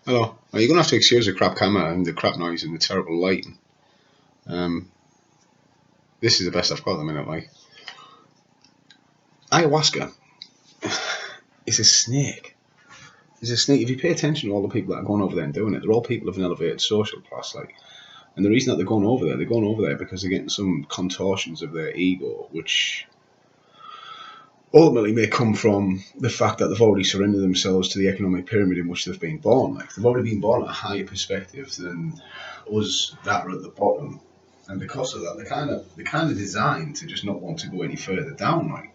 Hello. You're going to have to excuse the crap camera and the crap noise and the terrible lighting. Um, this is the best I've got at the minute, like. Ayahuasca is a snake. It's a snake. If you pay attention to all the people that are going over there and doing it, they're all people of an elevated social class, like. And the reason that they're going over there because they're getting some contortions of their ego, which ultimately may come from the fact that they've already surrendered themselves to the economic pyramid in which they've been born. Like, they've already been born at a higher perspective than us that are at the bottom. And because of that, they're kind of designed to just not want to go any further down, right?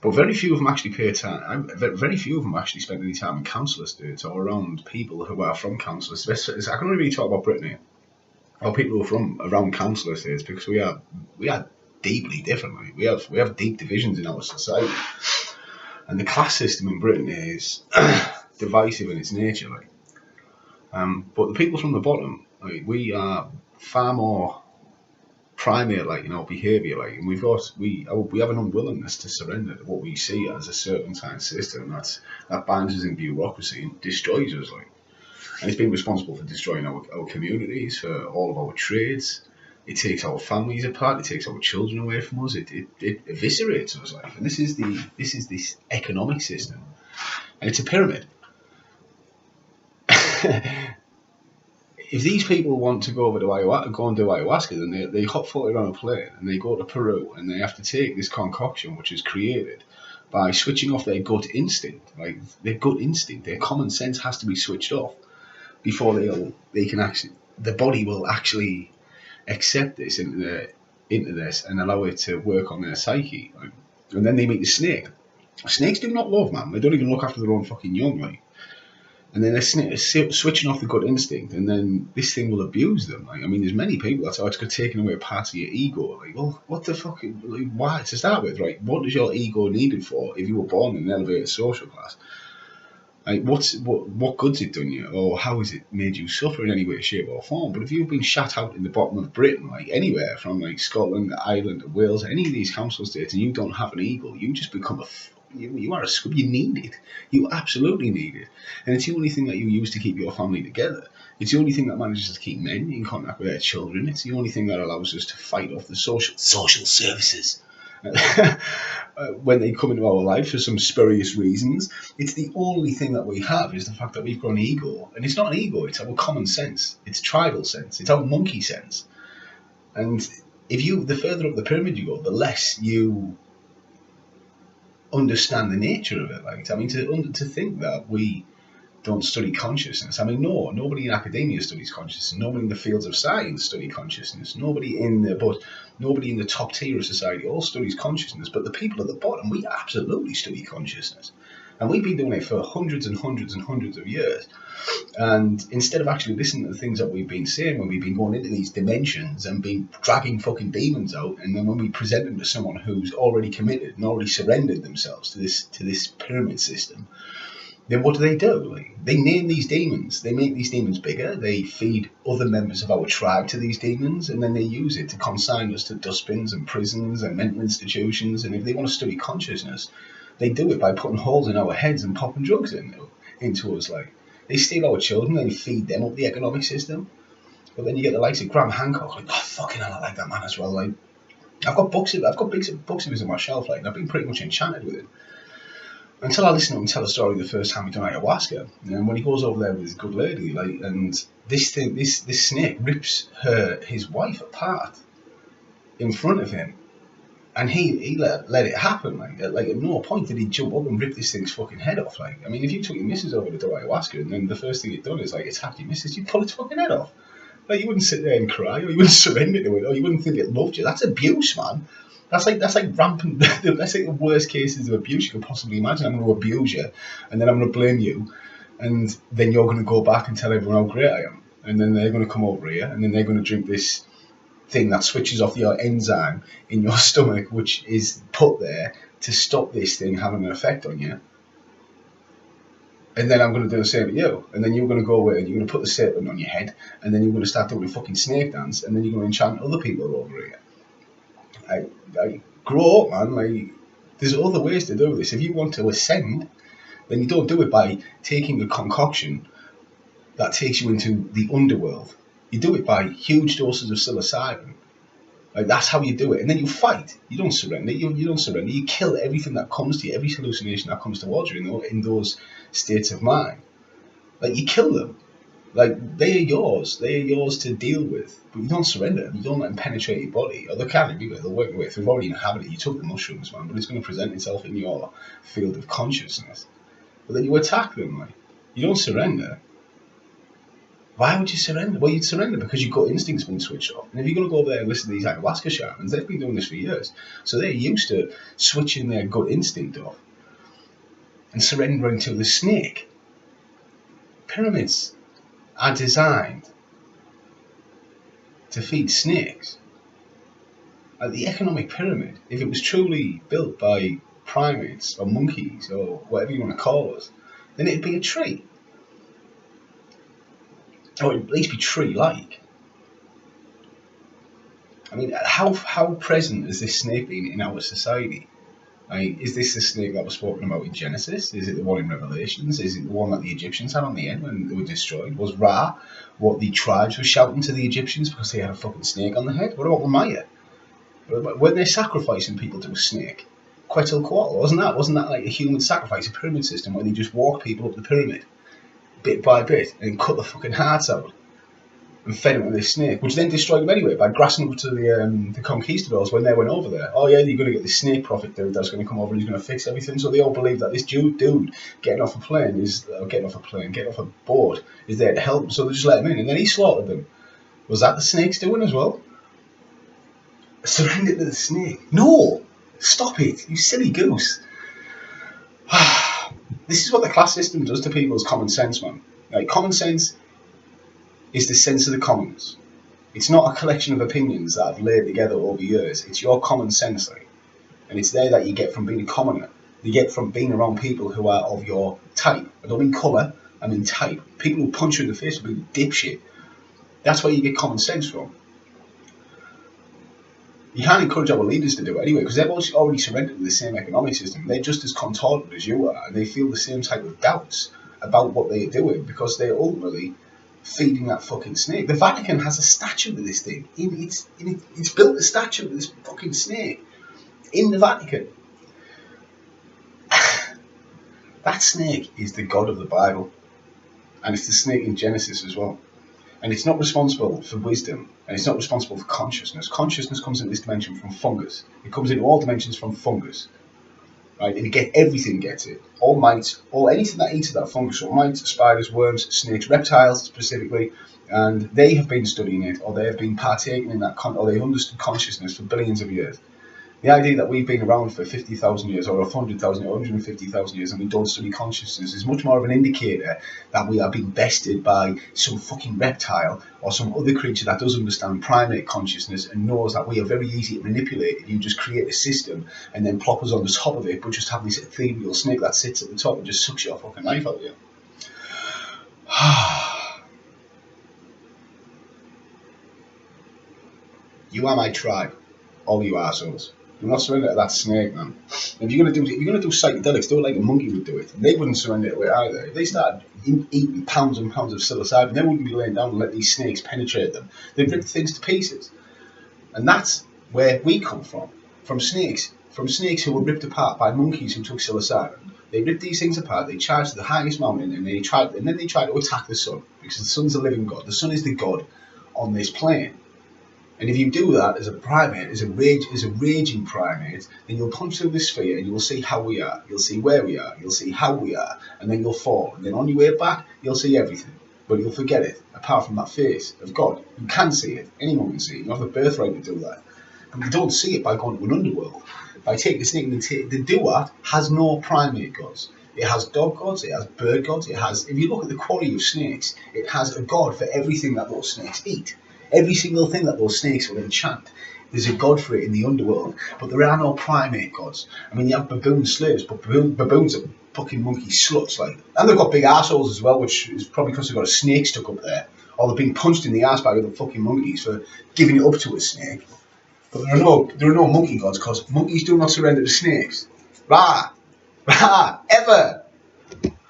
But very few of them actually pay time. Very few of them actually spend any time in council estates or around people who are from council estates. I can only really talk about Brittany or people who are from around council estates because we are deeply different. Right? We have deep divisions in our society, and the class system in Britain is divisive in its nature. Like, but the people from the bottom, like, we are far more primate like in our behaviour, like, and we have an unwillingness to surrender to what we see as a serpentine system that binds us in bureaucracy and destroys us, like, and it's been responsible for destroying our communities, for all of our trades. It takes our families apart. It takes our children away from us. It eviscerates us, like, and this is this economic system, and it's a pyramid. If these people want to go over to go and do ayahuasca, then they hot foot on a plane and they go to Peru and they have to take this concoction which is created by switching off their gut instinct. Like, their gut instinct, their common sense has to be switched off before they can actually, the body will actually accept this into this and allow it to work on their psyche. Like, and then they meet the snake. Snakes do not love, man. They don't even look after their own fucking young, like. And then they're switching off the gut instinct, and then this thing will abuse them. Like, I mean, there's many people that's it's taking away part of your ego. Like, well, what the fuck? Like, why? To start with, right? What is your ego needed for if you were born in an elevated social class? Like, what good's it done you, or how has it made you suffer in any way, shape, or form? But if you've been shut out in the bottom of Britain, like anywhere from like Scotland, Ireland, Wales, any of these council states, and you don't have an ego, you just become you are a scrub. You need it. You absolutely need it, and it's the only thing that you use to keep your family together. It's the only thing that manages to keep men in contact with their children. It's the only thing that allows us to fight off the social services when they come into our life for some spurious reasons. It's the only thing that we have is the fact that we've got an ego, and it's not an ego. It's our common sense. It's tribal sense. It's our monkey sense. And the further up the pyramid you go, the less you understand the nature of it. Like, I mean, to think that we don't study consciousness. I mean, no, nobody in academia studies consciousness. Nobody in the fields of science study consciousness. Nobody in the top tier of society all studies consciousness. But the people at the bottom, we absolutely study consciousness, and we've been doing it for hundreds and hundreds and hundreds of years. And instead of actually listening to the things that we've been saying when we've been going into these dimensions and been dragging fucking demons out, and then when we present them to someone who's already committed and already surrendered themselves to this pyramid system, then what do? Like, they name these demons. They make these demons bigger. They feed other members of our tribe to these demons, and then they use it to consign us to dustbins and prisons and mental institutions. And if they want to study consciousness, they do it by putting holes in our heads and popping drugs into us. Like, they steal our children and feed them up the economic system. But then you get the likes of Graham Hancock. Like, oh, fucking hell, I like that man as well. Like, I've got books of his on my shelf. Like, and I've been pretty much enchanted with him. Until I listened to him tell a story the first time he done ayahuasca, and when he goes over there with his good lady, like, and this snake rips his wife apart in front of him, and he let it happen. Like at no point did he jump up and rip this thing's fucking head off. Like, I mean, if you took your missus over to do ayahuasca, and then the first thing you'd done is like attack your missus, you'd pull its fucking head off. Like, you wouldn't sit there and cry, or you wouldn't surrender to it, or you wouldn't think it loved you. That's abuse, man. That's like rampant. That's like the worst cases of abuse you could possibly imagine. I'm going to abuse you, and then I'm going to blame you, and then you're going to go back and tell everyone how great I am, and then they're going to come over here, and then they're going to drink this thing that switches off your enzyme in your stomach, which is put there to stop this thing having an effect on you. And then I'm going to do the same to you, and then you're going to go away and you're going to put the serpent on your head, and then you're going to start doing a fucking snake dance, and then you're going to enchant other people over here. I grow up, man. Like, there's other ways to do this. If you want to ascend, then you don't do it by taking a concoction that takes you into the underworld. You do it by huge doses of psilocybin. Like, that's how you do it. And then you fight. You don't surrender. You don't surrender. You kill everything that comes to you, every hallucination that comes towards you in those states of mind. Like, you kill them. Like, they are yours. They are yours to deal with. But you don't surrender them. You don't let them penetrate your body. Or they can everywhere. They'll work with. We've already inhabited it. You took the mushrooms, man. But it's going to present itself in your field of consciousness. But then you attack them. Like, you don't surrender. Why would you surrender? Well, you'd surrender because your gut instinct's been switched off. And if you're going to go over there and listen to these ayahuasca shamans, they've been doing this for years. So they're used to switching their gut instinct off and surrendering to the snake. Pyramids are designed to feed snakes. Like the economic pyramid, if it was truly built by primates or monkeys or whatever you want to call us, then it'd be a tree. Or at least be tree-like. I mean, how present has this snake been in our society? I mean, is this the snake that was spoken about in Genesis? Is it the one in Revelations? Is it the one that the Egyptians had on the end when they were destroyed? Was Ra what the tribes were shouting to the Egyptians because they had a fucking snake on the head? What about the Maya? Weren't they sacrificing people to a snake? Quetzalcoatl, wasn't that like a human sacrifice, a pyramid system where they just walk people up the pyramid bit by bit and cut the fucking hearts out and fed them to this snake, which then destroyed them anyway by grassing up to the conquistadors when they went over there. Oh yeah, you're going to get this snake prophet dude that's going to come over and he's going to fix everything. So they all believe that this dude getting off a boat is there to help them. So they just let him in, and then he slaughtered them. Was that the snake's doing as well? Surrender to the snake? No, stop it, you silly goose. This is what the class system does to people's common sense, man. Like, common sense is the sense of the commons. It's not a collection of opinions that I've laid together over years. It's your common sense, like. And it's there that you get from being a commoner. You get from being around people who are of your type. I don't mean colour, I mean type. People who punch you in the face for being dipshit. That's where you get common sense from. You can't encourage our leaders to do it anyway, because they've already surrendered to the same economic system. They're just as contorted as you are, and they feel the same type of doubts about what they're doing because they're ultimately feeding that fucking snake. The Vatican has a statue of this thing. It's built a statue of this fucking snake in the Vatican. That snake is the God of the Bible, and it's the snake in Genesis as well. And it's not responsible for wisdom, and it's not responsible for consciousness. Consciousness comes in this dimension from fungus. It comes in all dimensions from fungus, right? And everything gets it. All mites, anything that eats that fungus, all mites, spiders, worms, snakes, reptiles specifically, and they have been studying it, or they have been partaking in that, or they understood consciousness for billions of years. The idea that we've been around for 50,000 years or 100,000 or 150,000 years and we don't study consciousness is much more of an indicator that we are being bested by some fucking reptile or some other creature that does understand primate consciousness and knows that we are very easy to manipulate. You just create a system and then plop us on the top of it, but just have this ethereal snake that sits at the top and just sucks your fucking life out of you. You are my tribe, all you assholes. Do not surrender to that snake, man. If you're gonna do psychedelics, do it like a monkey would do it. They wouldn't surrender to it either. If they started eating pounds and pounds of psilocybin, they wouldn't be laying down and let these snakes penetrate them. They'd rip things to pieces. And that's where we come from. From snakes who were ripped apart by monkeys who took psilocybin. They ripped these things apart, they charged to the highest mountain, and then they tried to attack the sun, because the sun's a living god. The sun is the god on this plane. And if you do that as a primate, as a raging primate, then you'll punch through the sphere and you'll see how we are. You'll see where we are. You'll see how we are. And then you'll fall. And then on your way back, you'll see everything. But you'll forget it, apart from that face of God. You can see it. Anyone can see it. You have the birthright to do that. But you don't see it by going to an underworld. By taking the snake and the duat has no primate gods. It has dog gods, it has bird gods, if you look at the quarry of snakes, it has a god for everything that those snakes eat. Every single thing that those snakes will enchant, there's a god for it in the underworld. But there are no primate gods. I mean, you have baboon slaves, but baboons are fucking monkey sluts, like. And they've got big assholes as well, which is probably because they've got a snake stuck up there. Or they've been punched in the ass by other fucking monkeys for giving it up to a snake. But there are no monkey gods, because monkeys do not surrender to snakes. Ra! Ever!